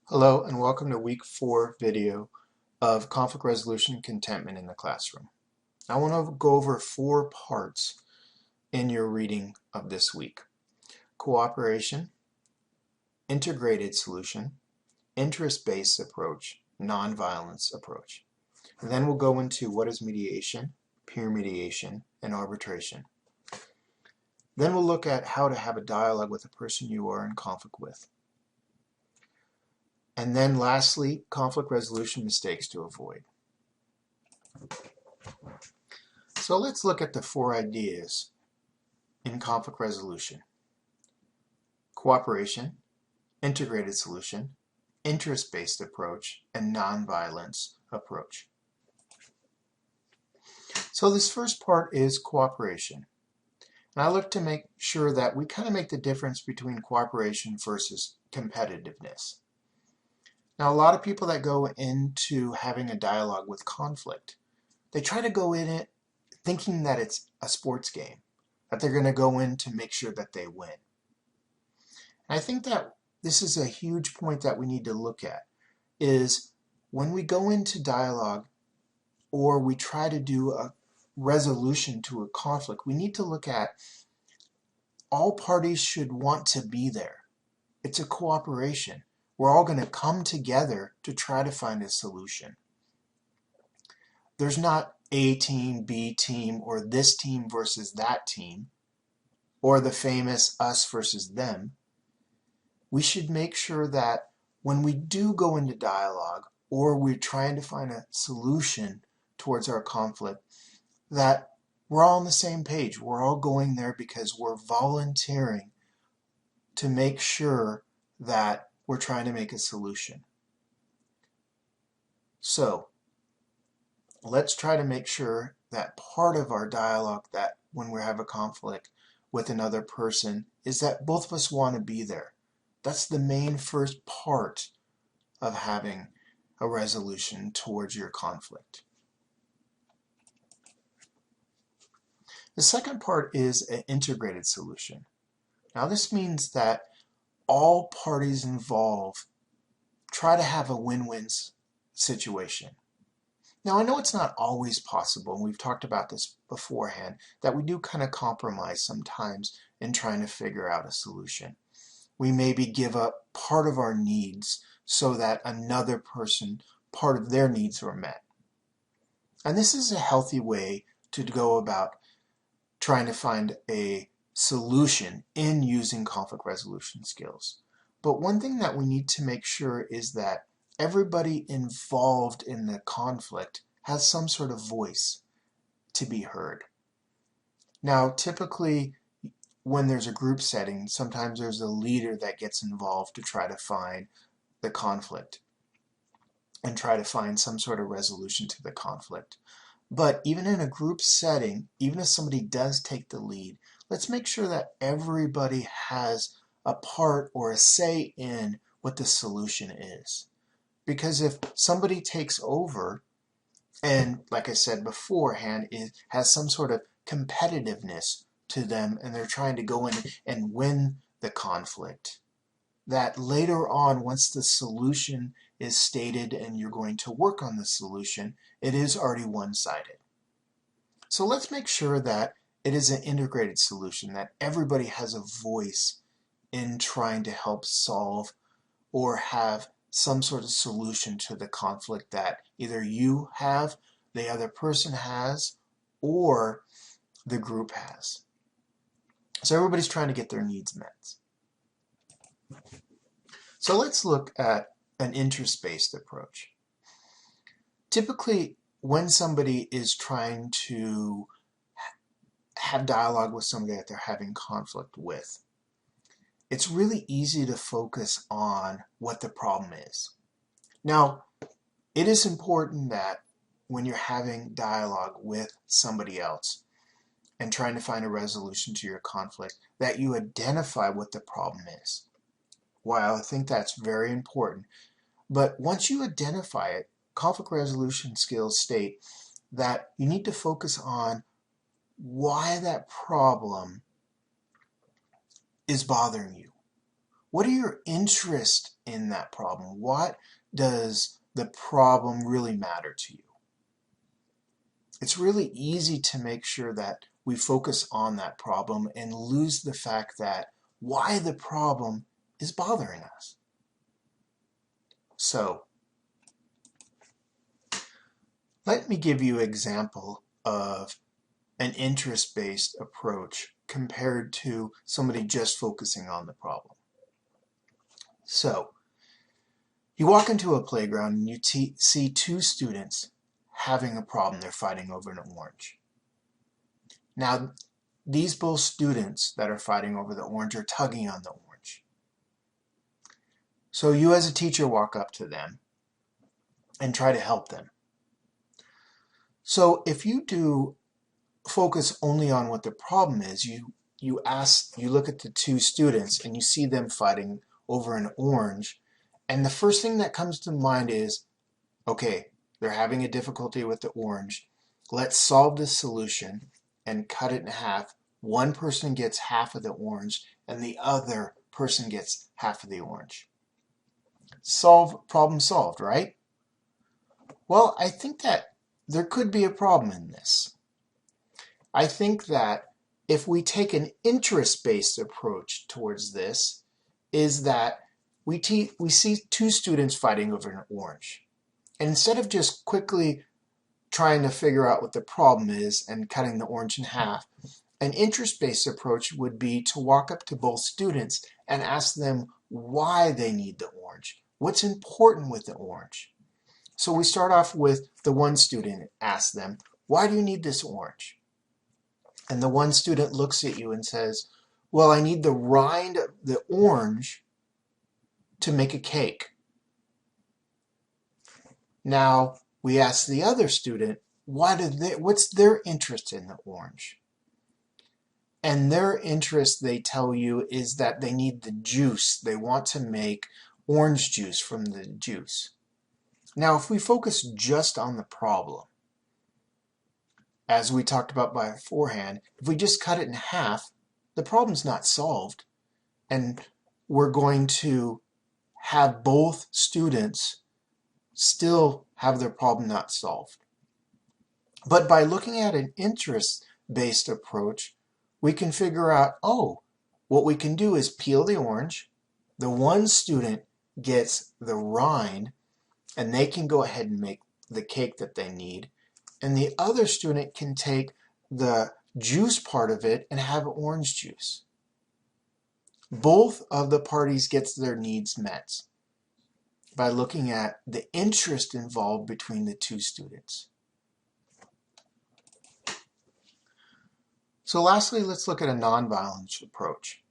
Hello and welcome to week 4 video of conflict resolution and contentment in the classroom. I want to go over 4 parts in your reading of this week. Cooperation, integrated solution, interest-based approach, nonviolence approach. And then we'll go into what is mediation, peer mediation, and arbitration. Then we'll look at how to have a dialogue with a person you are in conflict with. And then lastly, conflict resolution mistakes to avoid. So let's look at the 4 ideas in conflict resolution: cooperation, integrated solution, interest-based approach, and nonviolence approach. So this first part is cooperation. And I look to make sure that we kind of make the difference between cooperation versus competitiveness. Now, a lot of people that go into having a dialogue with conflict, they try to go in it thinking that it's a sports game, that they're going to go in to make sure that they win. And I think that this is a huge point that we need to look at, is when we go into dialogue or we try to do a resolution to a conflict, we need to look at all parties should want to be there. It's a cooperation. We're all going to come together to try to find a solution. There's not A team, B team, or this team versus that team, or the famous us versus them. We should make sure that when we do go into dialogue or we're trying to find a solution towards our conflict, that we're all on the same page. We're all going there because we're volunteering to make sure that we're trying to make a solution. So let's try to make sure that part of our dialogue, that when we have a conflict with another person, is that both of us want to be there. That's the main first part of having a resolution towards your conflict. The second part is an integrated solution. Now this means that all parties involved try to have a win-win situation. Now I know it's not always possible, and we've talked about this beforehand, that we do kind of compromise sometimes in trying to figure out a solution. We maybe give up part of our needs so that another person, part of their needs are met. And this is a healthy way to go about trying to find a solution in using conflict resolution skills. But one thing that we need to make sure is that everybody involved in the conflict has some sort of voice to be heard. Now, typically, when there's a group setting, sometimes there's a leader that gets involved to try to find the conflict and try to find some sort of resolution to the conflict. But even in a group setting, even if somebody does take the lead, let's make sure that everybody has a part or a say in what the solution is. Because if somebody takes over and, like I said beforehand, it has some sort of competitiveness to them and they're trying to go in and win the conflict, that later on, once the solution is stated and you're going to work on the solution, it is already one-sided. So let's make sure that it is an integrated solution, that everybody has a voice in trying to help solve or have some sort of solution to the conflict that either you have, the other person has, or the group has. So everybody's trying to get their needs met. So let's look at an interest-based approach. Typically, when somebody is trying to have dialogue with somebody that they're having conflict with, it's really easy to focus on what the problem is. Now, it is important that when you're having dialogue with somebody else and trying to find a resolution to your conflict, that you identify what the problem is. While I think that's very important, but once you identify it, conflict resolution skills state that you need to focus on why that problem is bothering you. What are your interests in that problem? What does the problem really matter to you? It's really easy to make sure that we focus on that problem and lose the fact that why the problem is bothering us. So, let me give you an example of an interest-based approach compared to somebody just focusing on the problem. So, you walk into a playground and you see two students having a problem. They're fighting over an orange. Now, these both students that are fighting over the orange are tugging on the orange. So you as a teacher walk up to them and try to help them. So if you do focus only on what the problem is, you look at the two students and you see them fighting over an orange, and the first thing that comes to mind is, okay, they're having a difficulty with the orange. Let's solve this solution and cut it in half. One person gets half of the orange and the other person gets half of the orange. Problem solved, right? Well, I think that there could be a problem in this. I think that if we take an interest-based approach towards this, is that we see two students fighting over an orange. And instead of just quickly trying to figure out what the problem is and cutting the orange in half, an interest-based approach would be to walk up to both students and ask them why they need the orange. What's important with the orange? So we start off with the one student, ask them, why do you need this orange? And the one student looks at you and says, well, I need the rind of the orange to make a cake. Now, we ask the other student, what's their interest in the orange? And their interest, they tell you, is that they need the juice. They want to make orange juice from the juice. Now, if we focus just on the problem, as we talked about beforehand, if we just cut it in half, the problem's not solved. And we're going to have both students still have their problem not solved. But by looking at an interest-based approach, we can figure out, oh, what we can do is peel the orange. The one student gets the rind, and they can go ahead and make the cake that they need. And the other student can take the juice part of it and have orange juice. Both of the parties gets their needs met by looking at the interest involved between the two students. So lastly, let's look at a nonviolent approach.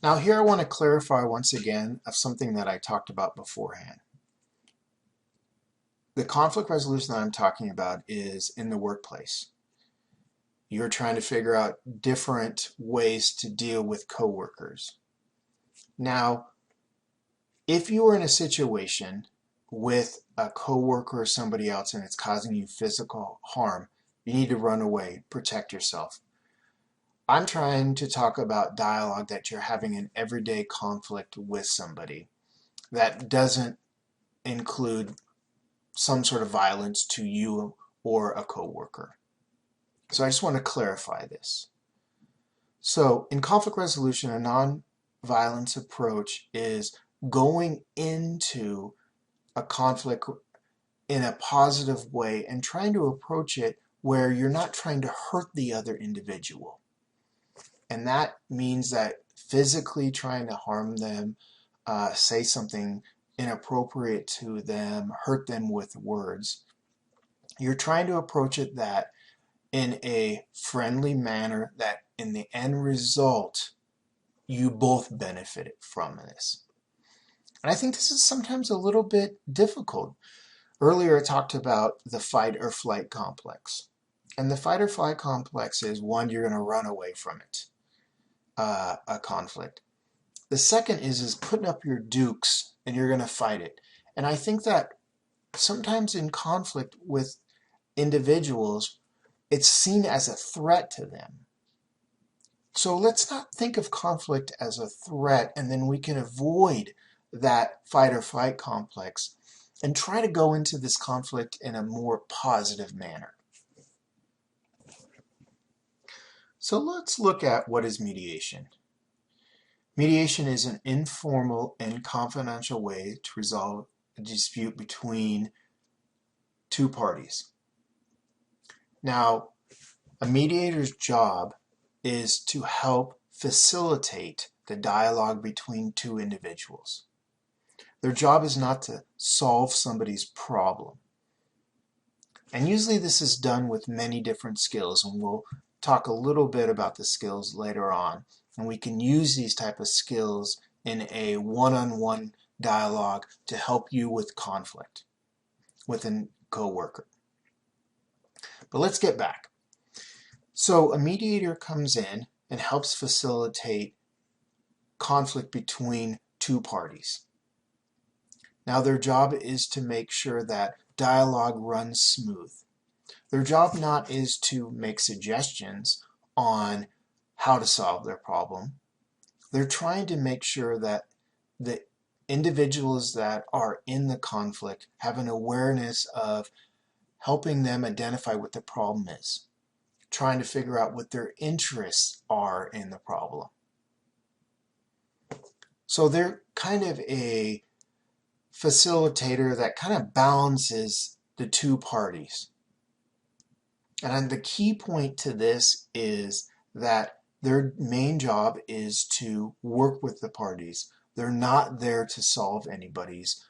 Now here I want to clarify once again of something that I talked about beforehand. The conflict resolution that I'm talking about is in the workplace. You're trying to figure out different ways to deal with coworkers. Now, if you are in a situation with a coworker or somebody else and it's causing you physical harm, you need to run away, protect yourself. I'm trying to talk about dialogue that you're having an everyday conflict with somebody that doesn't include some sort of violence to you or a coworker. So I just want to clarify this. So in conflict resolution, a non-violence approach is going into a conflict in a positive way and trying to approach it where you're not trying to hurt the other individual. And that means that physically trying to harm them, say something inappropriate to them, hurt them with words. You're trying to approach it that in a friendly manner that in the end result, you both benefit from this. And I think this is sometimes a little bit difficult. Earlier I talked about the fight or flight complex. And the fight or flight complex is one, you're going to run away from it, a conflict. The second is putting up your dukes and you're going to fight it. And I think that sometimes in conflict with individuals, it's seen as a threat to them. So let's not think of conflict as a threat, and then we can avoid that fight or flight complex and try to go into this conflict in a more positive manner. So let's look at what is mediation. Mediation is an informal and confidential way to resolve a dispute between two parties. Now, a mediator's job is to help facilitate the dialogue between two individuals. Their job is not to solve somebody's problem. And usually this is done with many different skills, and we'll talk a little bit about the skills later on. And we can use these type of skills in a one-on-one dialogue to help you with conflict with a coworker. But let's get back. So a mediator comes in and helps facilitate conflict between two parties. Now their job is to make sure that dialogue runs smooth. Their job not is to make suggestions on how to solve their problem. They're trying to make sure that the individuals that are in the conflict have an awareness of helping them identify what the problem is, trying to figure out what their interests are in the problem. So they're kind of a facilitator that kind of balances the two parties. And the key point to this is that their main job is to work with the parties. They're not there to solve anybody's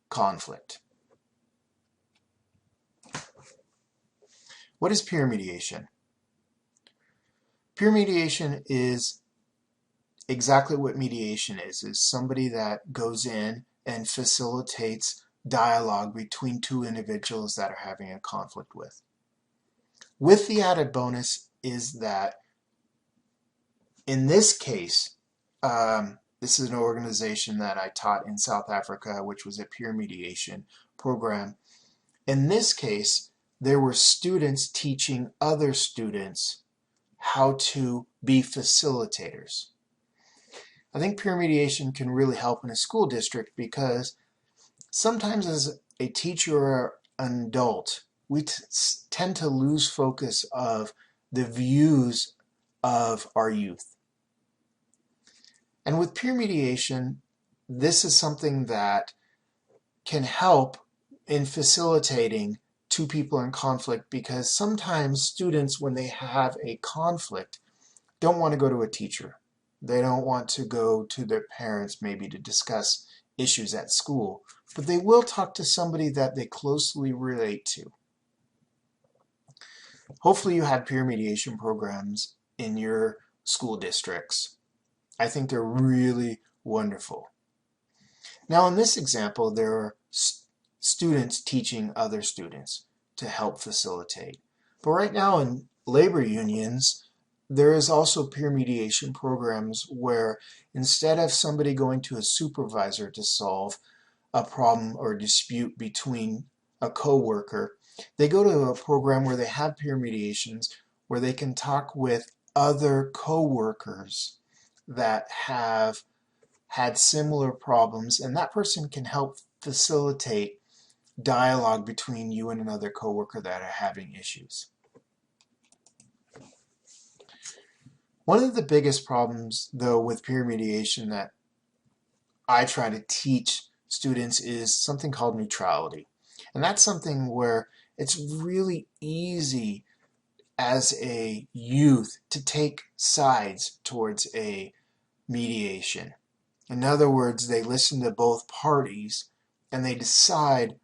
conflict. What is peer mediation? Peer mediation is exactly what mediation is somebody that goes in and facilitates dialogue between two individuals that are having a conflict with the added bonus is that in this case, this is an organization that I taught in South Africa, which was a peer mediation program. In this case, there were students teaching other students how to be facilitators. I think peer mediation can really help in a school district because sometimes as a teacher or an adult, we tend to lose focus of the views of our youth. And with peer mediation, this is something that can help in facilitating two people in conflict because sometimes students, when they have a conflict, don't want to go to a teacher. They don't want to go to their parents maybe to discuss issues at school, but they will talk to somebody that they closely relate to. Hopefully you have peer mediation programs in your school districts. I think they're really wonderful. Now in this example, there are students teaching other students to help facilitate. But right now in labor unions, there is also peer mediation programs where instead of somebody going to a supervisor to solve a problem or dispute between a coworker, they go to a program where they have peer mediations where they can talk with other coworkers that have had similar problems, and that person can help facilitate dialogue between you and another coworker that are having issues. One of the biggest problems, though, with peer mediation that I try to teach students is something called neutrality. And that's something where it's really easy as a youth to take sides towards a mediation. In other words, they listen to both parties and they decide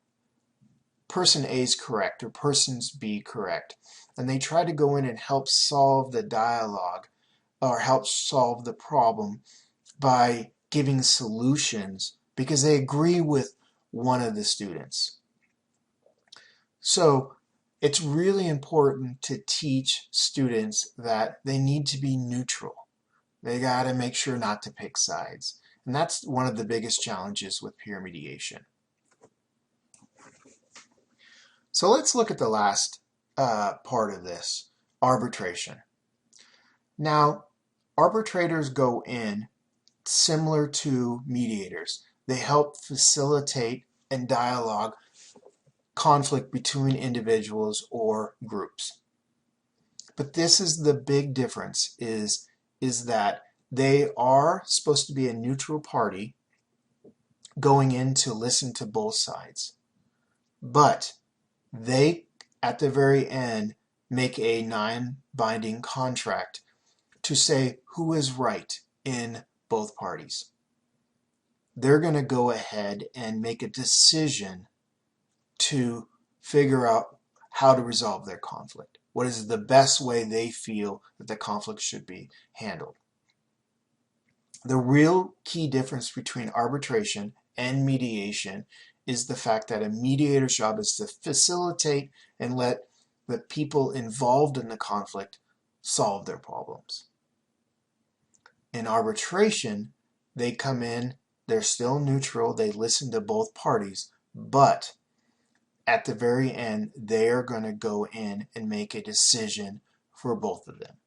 person A is correct or person B correct. And they try to go in and help solve the dialogue or help solve the problem by giving solutions because they agree with one of the students. So it's really important to teach students that they need to be neutral. They got to make sure not to pick sides. And that's one of the biggest challenges with peer mediation. So let's look at the last part of this, arbitration. Now, arbitrators go in similar to mediators. They help facilitate and dialogue conflict between individuals or groups. But this is the big difference, is that they are supposed to be a neutral party going in to listen to both sides. But they, at the very end, make a non-binding contract to say who is right in both parties. They're going to go ahead and make a decision to figure out how to resolve their conflict. What is the best way they feel that the conflict should be handled? The real key difference between arbitration and mediation is the fact that a mediator's job is to facilitate and let the people involved in the conflict solve their problems. In arbitration, they come in, they're still neutral, they listen to both parties, but at the very end, they are going to go in and make a decision for both of them.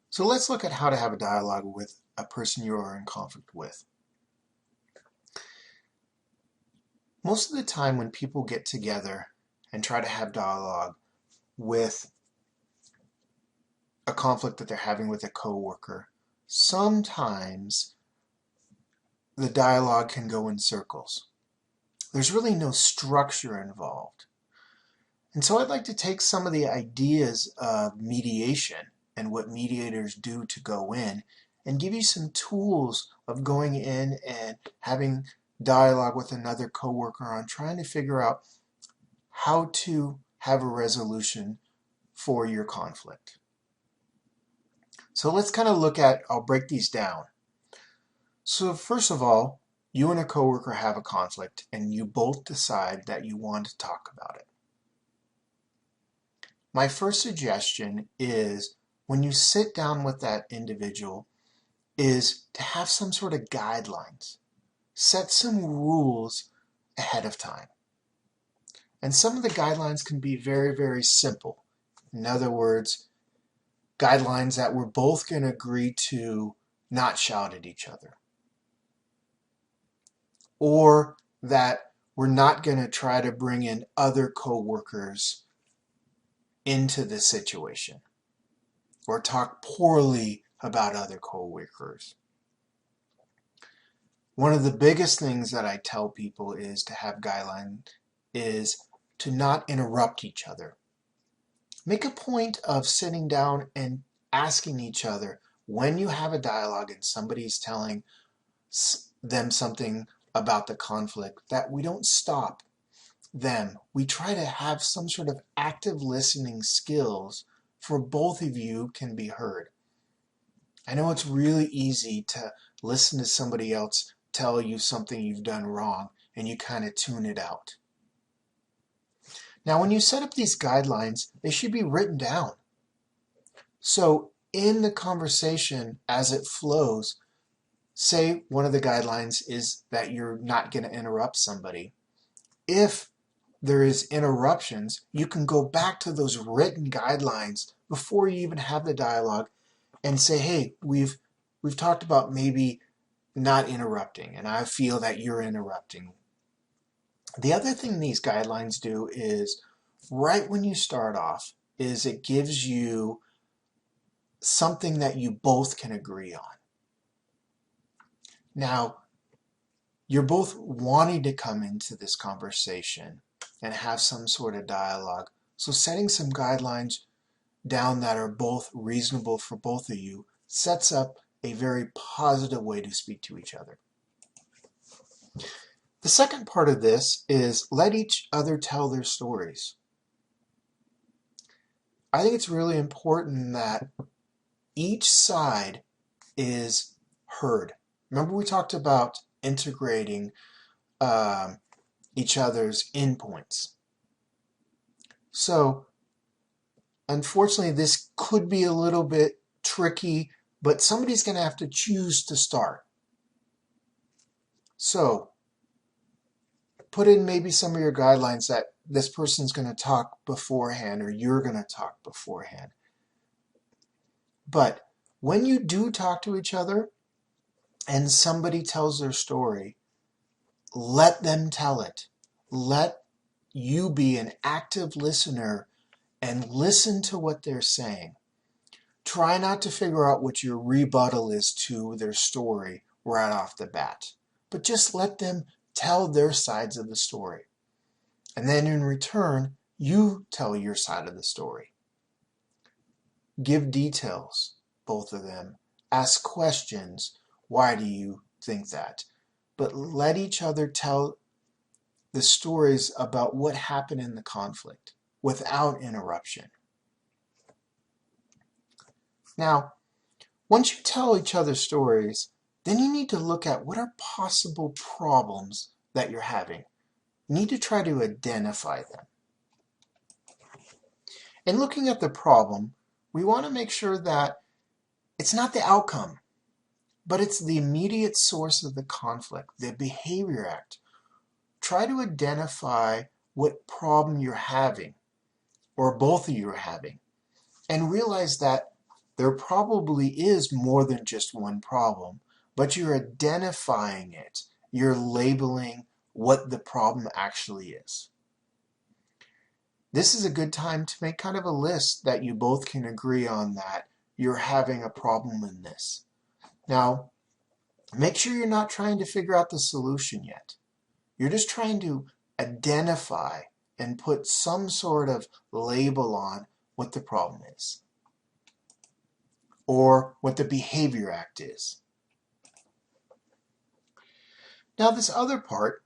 So let's look at how to have a dialogue with a person you are in conflict with. Most of the time when people get together and try to have dialogue with a conflict that they're having with a coworker, sometimes the dialogue can go in circles. There's really no structure involved. And so I'd like to take some of the ideas of mediation and what mediators do to go in and give you some tools of going in and having dialogue with another coworker on trying to figure out how to have a resolution for your conflict. So let's kind of look at, I'll break these down. So first of all, you and a coworker have a conflict and you both decide that you want to talk about it. My first suggestion is when you sit down with that individual is to have some sort of guidelines. Set some rules ahead of time. And some of the guidelines can be very, very simple. In other words, guidelines that we're both going to agree to not shout at each other. Or that we're not going to try to bring in other coworkers into the situation or talk poorly about other coworkers. One of the biggest things that I tell people is to have guidelines is to not interrupt each other. Make a point of sitting down and asking each other when you have a dialogue and somebody's telling them something about the conflict, that we don't stop them. We try to have some sort of active listening skills for both of you can be heard. I know it's really easy to listen to somebody else tell you something you've done wrong and you kind of tune it out. Now when you set up these guidelines, they should be written down. So in the conversation as it flows, say one of the guidelines is that you're not going to interrupt somebody. If there is interruptions, you can go back to those written guidelines before you even have the dialogue and say, hey, we've talked about maybe not interrupting, and I feel that you're interrupting. The other thing these guidelines do is right when you start off is it gives you something that you both can agree on. Now, you're both wanting to come into this conversation and have some sort of dialogue. So setting some guidelines down that are both reasonable for both of you sets up a very positive way to speak to each other. The second part of this is let each other tell their stories. I think it's really important that each side is heard. Remember we talked about integrating each other's endpoints. So unfortunately this could be a little bit tricky, but somebody's going to have to choose to start. So put in maybe some of your guidelines that this person's going to talk beforehand or you're going to talk beforehand. But when you do talk to each other and somebody tells their story, let them tell it. Let you be an active listener and listen to what they're saying. Try not to figure out what your rebuttal is to their story right off the bat, but just let them tell their sides of the story. And then in return, you tell your side of the story. Give details, both of them. Ask questions. Why do you think that? But let each other tell the stories about what happened in the conflict without interruption. Now, once you tell each other stories, then you need to look at what are possible problems that you're having. You need to try to identify them. In looking at the problem, we want to make sure that it's not the outcome, but it's the immediate source of the conflict, the behavior act. Try to identify what problem you're having, or both of you are having, and realize that there probably is more than just one problem, but you're identifying it. You're labeling what the problem actually is. This is a good time to make kind of a list that you both can agree on that you're having a problem in this. Now, make sure you're not trying to figure out the solution yet. You're just trying to identify and put some sort of label on what the problem is, or what the behavior act is. Now this other part,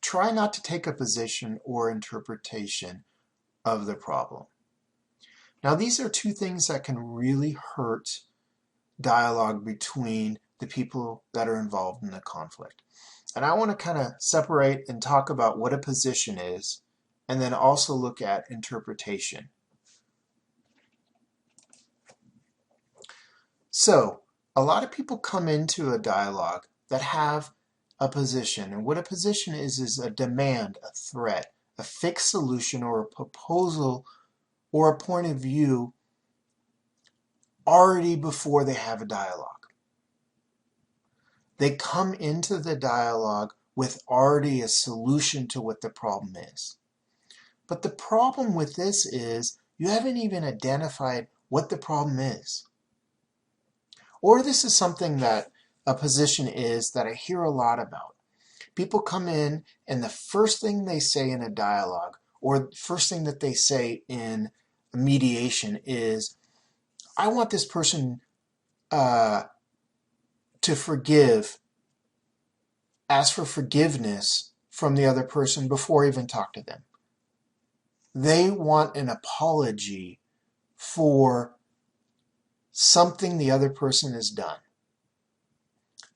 try not to take a position or interpretation of the problem. Now these are two things that can really hurt dialogue between the people that are involved in the conflict. And I want to kind of separate and talk about what a position is, and then also look at interpretation. So, a lot of people come into a dialogue that have a position, and what a position is a demand, a threat, a fixed solution, or a proposal, or a point of view already before they have a dialogue. They come into the dialogue with already a solution to what the problem is. But the problem with this is you haven't even identified what the problem is. Or this is something that a position is that I hear a lot about. People come in and the first thing they say in a dialogue, or first thing that they say in a mediation is, I want this person to forgive, ask for forgiveness from the other person before I even talk to them. They want an apology for something the other person has done.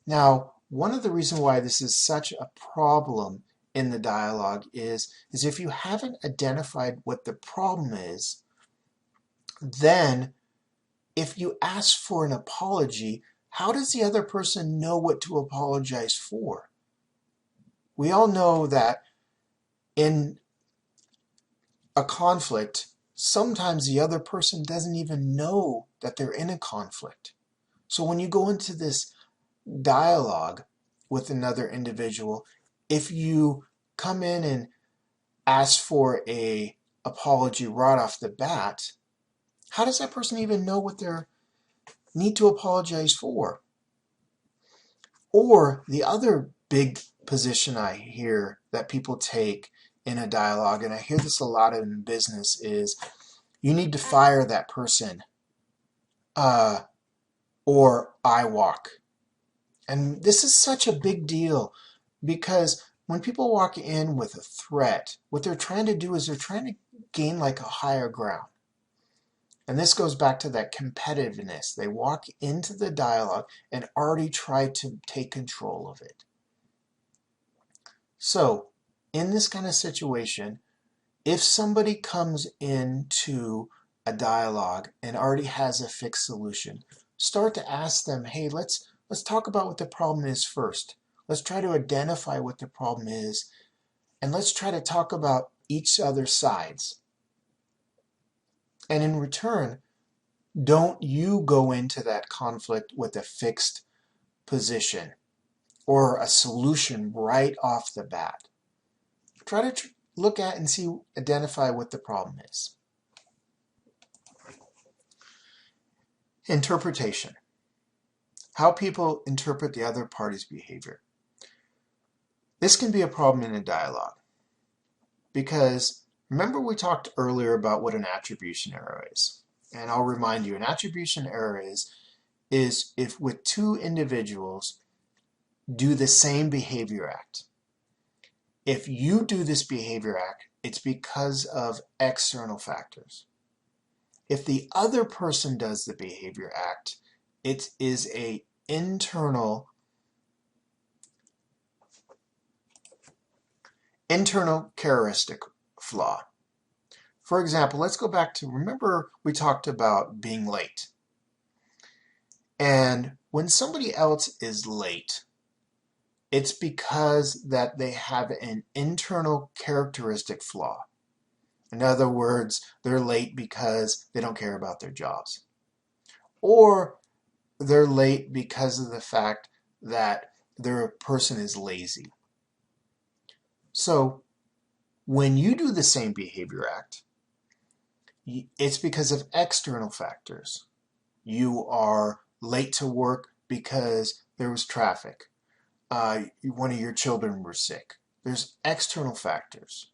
Now, one of the reasons why this is such a problem in the dialogue is if you haven't identified what the problem is, then if you ask for an apology, how does the other person know what to apologize for? We all know that in a conflict, sometimes the other person doesn't even know that they're in a conflict. So when you go into this dialogue with another individual, if you come in and ask for an apology right off the bat, how does that person even know what they need to apologize for? Or the other big position I hear that people take in a dialogue, and I hear this a lot in business, is you need to fire that person or I walk. And this is such a big deal because when people walk in with a threat, what they're trying to do is they're trying to gain like a higher ground. And this goes back to that competitiveness. They walk into the dialogue and already try to take control of it. So, in this kind of situation, if somebody comes into a dialogue and already has a fixed solution, start to ask them, hey, let's talk about what the problem is first. Let's try to identify what the problem is, and let's try to talk about each other's sides. And in return, don't you go into that conflict with a fixed position or a solution right off the bat. Try to look at and see, identify what the problem is. Interpretation. How people interpret the other party's behavior. This can be a problem in a dialogue because remember we talked earlier about what an attribution error is. And I'll remind you, an attribution error is if with two individuals do the same behavior act. If you do this behavior act, it's because of external factors. If the other person does the behavior act, it is an internal characteristic flaw. For example, let's go back to, remember we talked about being late. And when somebody else is late, it's because that they have an internal characteristic flaw. In other words, they're late because they don't care about their jobs. Or they're late because of the fact that their person is lazy. So when you do the same behavior act, it's because of external factors. You are late to work because there was traffic. One of your children were sick. There's external factors.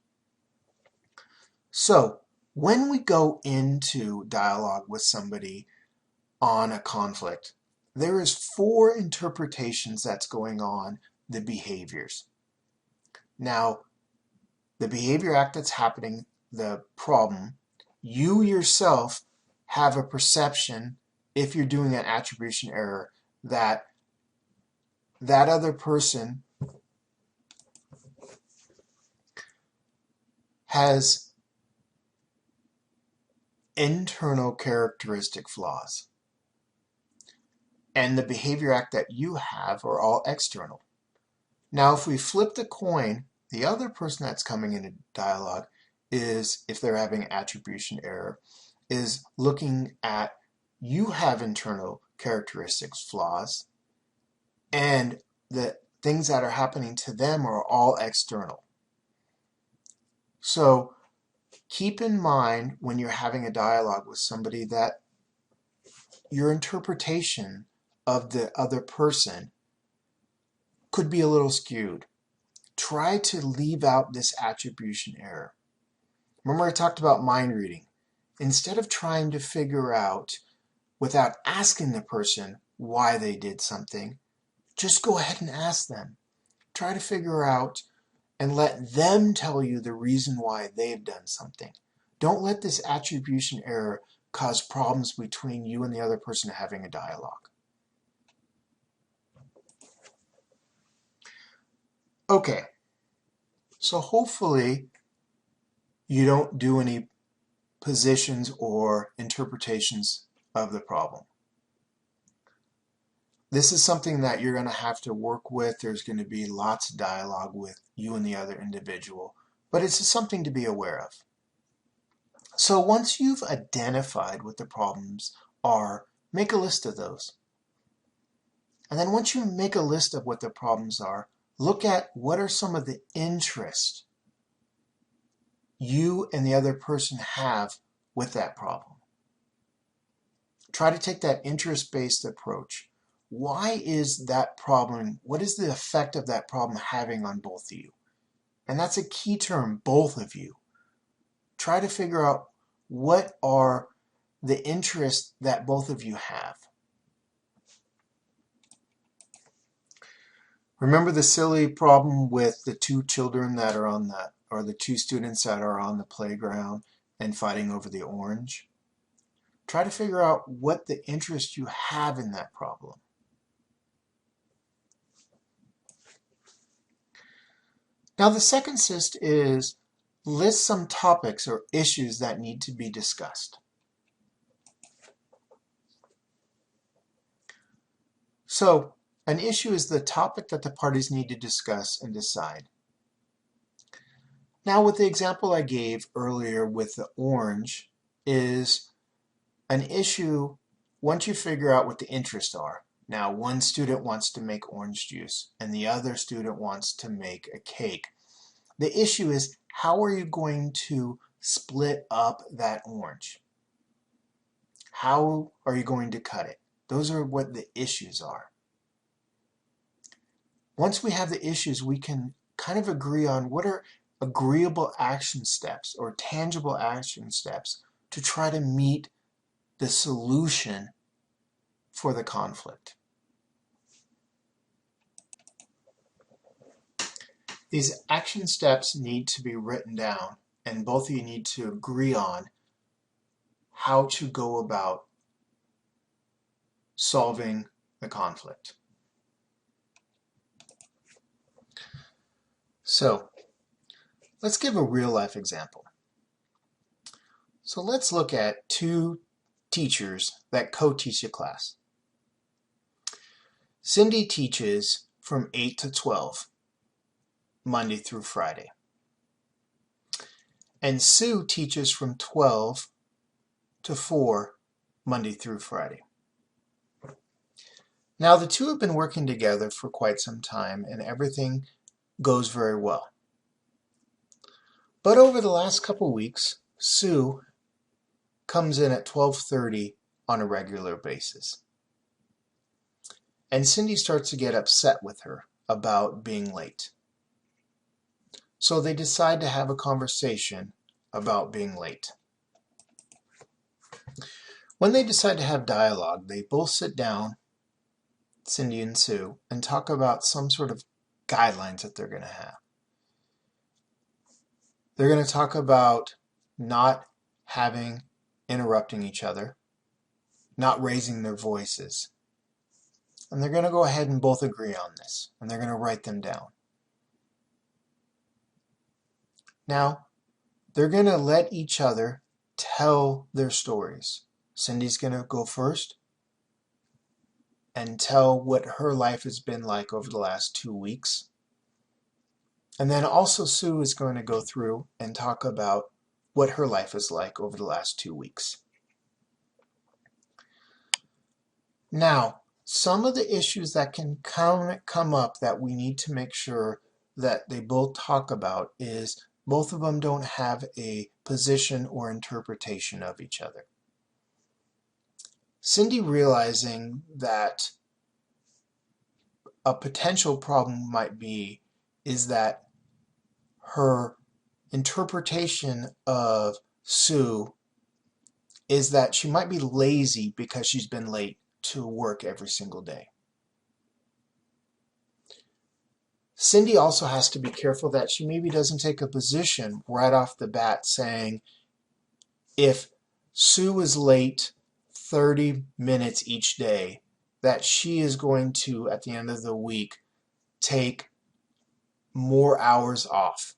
So when we go into dialogue with somebody on a conflict, there is 4 interpretations that's going on the behaviors. Now, the behavior act that's happening, the problem, you yourself have a perception, if you're doing an attribution error, that that other person has internal characteristic flaws. And the behavior act that you have are all external. Now, if we flip the coin, the other person that's coming into dialogue is, if they're having attribution error, is looking at you have internal characteristics flaws, and the things that are happening to them are all external. So keep in mind when you're having a dialogue with somebody that your interpretation of the other person could be a little skewed. Try to leave out this attribution error. Remember I talked about mind reading. Instead of trying to figure out without asking the person why they did something, just go ahead and ask them. Try to figure out and let them tell you the reason why they've done something. Don't let this attribution error cause problems between you and the other person having a dialogue. Okay, so hopefully you don't do any positions or interpretations of the problem. This is something that you're going to have to work with. There's going to be lots of dialogue with you and the other individual, but it's something to be aware of. So once you've identified what the problems are, make a list of those. And then once you make a list of what the problems are, look at what are some of the interests you and the other person have with that problem. Try to take that interest-based approach. Why is that problem, what is the effect of that problem having on both of you? And that's a key term, both of you. Try to figure out what are the interests that both of you have. Remember the silly problem with the 2 children that are on the, or the 2 students that are on the playground and fighting over the orange? Try to figure out what the interest you have in that problem. Now the second cyst is list some topics or issues that need to be discussed. So an issue is the topic that the parties need to discuss and decide. Now with the example I gave earlier with the orange is an issue once you figure out what the interests are. Now one student wants to make orange juice and the other student wants to make a cake. The issue is, how are you going to split up that orange? How are you going to cut it? Those are what the issues are. Once we have the issues, we can kind of agree on what are agreeable action steps or tangible action steps to try to meet the solution for the conflict. These action steps need to be written down, and both of you need to agree on how to go about solving the conflict. So, let's give a real-life example. So let's look at two teachers that co-teach a class. Cindy teaches from 8 to 12, Monday through Friday. And Sue teaches from 12 to 4, Monday through Friday. Now the two have been working together for quite some time and everything goes very well. But over the last couple weeks, Sue comes in at 12:30 on a regular basis. And Cindy starts to get upset with her about being late. So they decide to have a conversation about being late. When they decide to have dialogue, they both sit down, Cindy and Sue, and talk about some sort of guidelines that they're going to have. They're going to talk about not interrupting each other, not raising their voices. And they're going to go ahead and both agree on this, and they're going to write them down. Now, they're going to let each other tell their stories. Cindy's going to go first and tell what her life has been like over the last 2 weeks. And then also Sue is going to go through and talk about what her life is like over the last 2 weeks. Now, some of the issues that can come up that we need to make sure that they both talk about is both of them don't have a position or interpretation of each other. Cindy realizing that a potential problem might be is that her interpretation of Sue is that she might be lazy because she's been late to work every single day. Cindy also has to be careful that she maybe doesn't take a position right off the bat saying if Sue is late 30 minutes each day, that she is going to, at the end of the week, take more hours off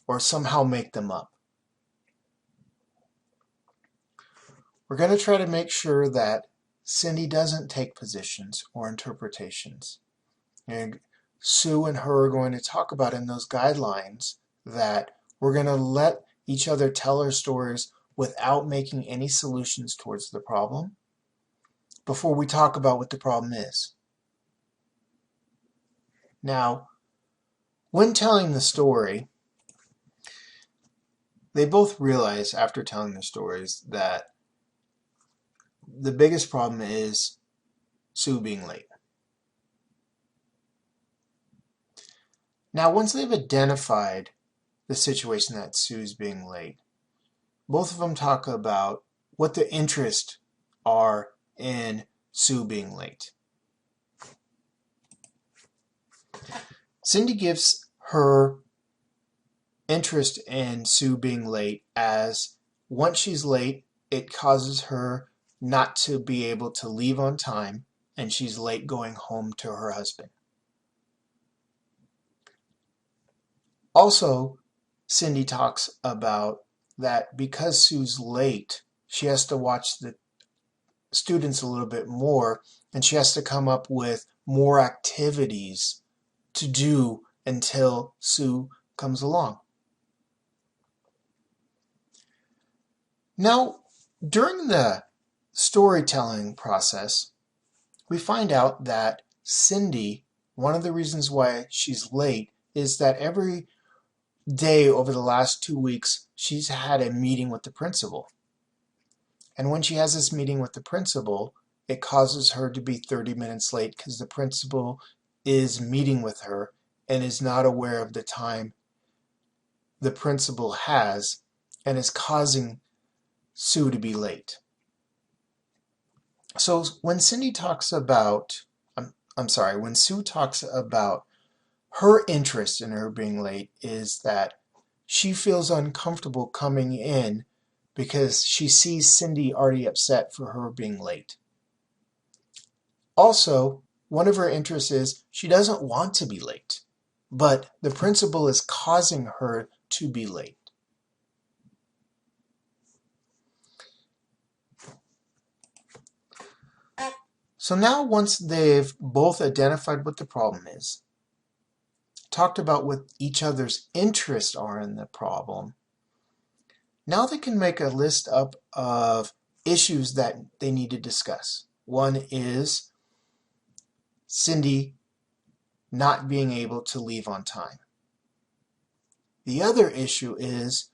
or somehow make them up. We're going to try to make sure that Cindy doesn't take positions or interpretations. And Sue and her are going to talk about in those guidelines that we're going to let each other tell our stories without making any solutions towards the problem before we talk about what the problem is. Now, when telling the story, they both realize after telling their stories that the biggest problem is Sue being late. Now, once they've identified the situation that Sue's being late, both of them talk about what the interests are in Sue being late. Cindy gives her interest in Sue being late as once she's late, it causes her not to be able to leave on time, and she's late going home to her husband. Also, Cindy talks about that because Sue's late, she has to watch the students a little bit more, and she has to come up with more activities to do until Sue comes along. Now, during the storytelling process, we find out that Cindy, one of the reasons why she's late is that every day over the last 2 weeks, she's had a meeting with the principal. And when she has this meeting with the principal, it causes her to be 30 minutes late because the principal is meeting with her and is not aware of the time the principal has and is causing Sue to be late. So when Cindy talks about, when Sue talks about her interest in her being late is that she feels uncomfortable coming in because she sees Cindy already upset for her being late. Also, one of her interests is she doesn't want to be late, but the principal is causing her to be late. So now once they've both identified what the problem is, talked about what each other's interests are in the problem, now they can make a list up of issues that they need to discuss. One is Cindy not being able to leave on time. The other issue is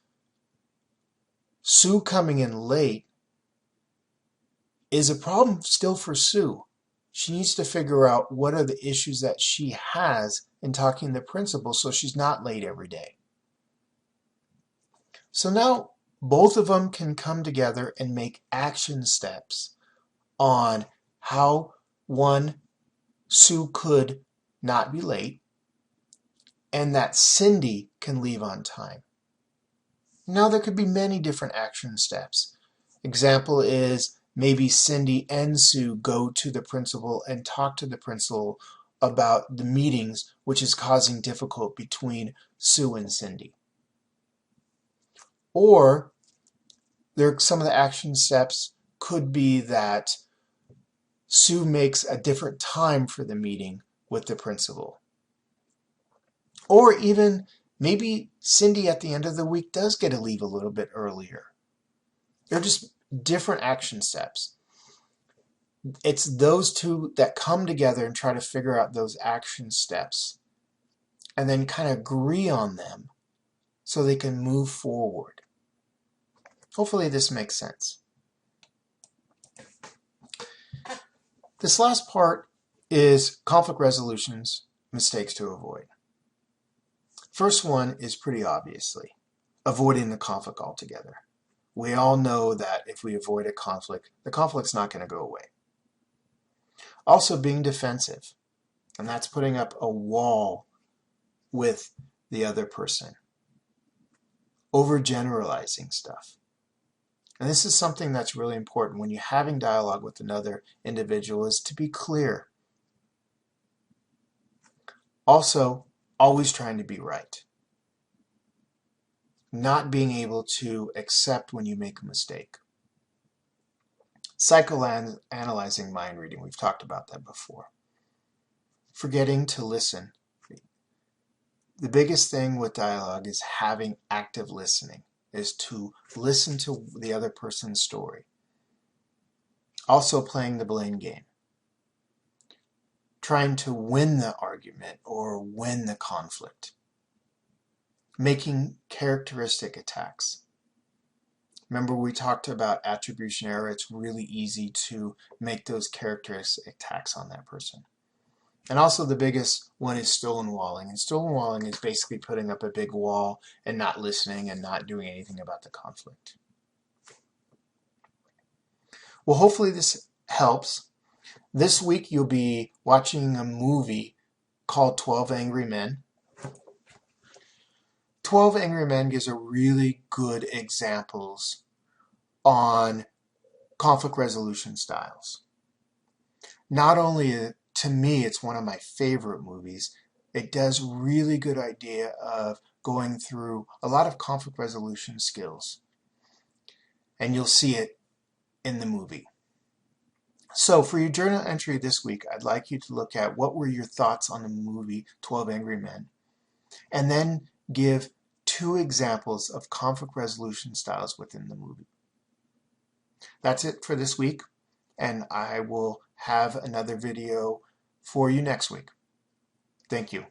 Sue coming in late is a problem still for Sue. She needs to figure out what are the issues that she has in talking to the principal so she's not late every day. So now both of them can come together and make action steps on how, one, Sue could not be late, and that Cindy can leave on time. Now there could be many different action steps. Example is maybe Cindy and Sue go to the principal and talk to the principal about the meetings which is causing difficulty between Sue and Cindy. Or some of the action steps could be that Sue makes a different time for the meeting with the principal. Or even maybe Cindy at the end of the week does get to leave a little bit earlier. They're just different action steps. It's those two that come together and try to figure out those action steps and then kind of agree on them so they can move forward. Hopefully this makes sense. This last part is conflict resolutions, mistakes to avoid. First one is pretty obviously avoiding the conflict altogether. We all know that if we avoid a conflict, the conflict's not going to go away. Also being defensive, and that's putting up a wall with the other person. Overgeneralizing stuff. And this is something that's really important when you're having dialogue with another individual is to be clear. Also, always trying to be right. Not being able to accept when you make a mistake. Psychoanalyzing mind reading, we've talked about that before. Forgetting to listen. The biggest thing with dialogue is having active listening, is to listen to the other person's story. Also playing the blame game. Trying to win the argument or win the conflict. Making characteristic attacks. Remember we talked about attribution error. It's really easy to make those characteristic attacks on that person. And also the biggest one is stonewalling. And stonewalling is basically putting up a big wall and not listening and not doing anything about the conflict. Well, hopefully this helps. This week you'll be watching a movie called 12 Angry Men. 12 Angry Men gives a really good examples on conflict resolution styles. Not only to me, it's one of my favorite movies. It does really good idea of going through a lot of conflict resolution skills. And you'll see it in the movie. So for your journal entry this week, I'd like you to look at what were your thoughts on the movie 12 Angry Men. And then give 2 examples of conflict resolution styles within the movie. That's it for this week, and I will have another video for you next week. Thank you.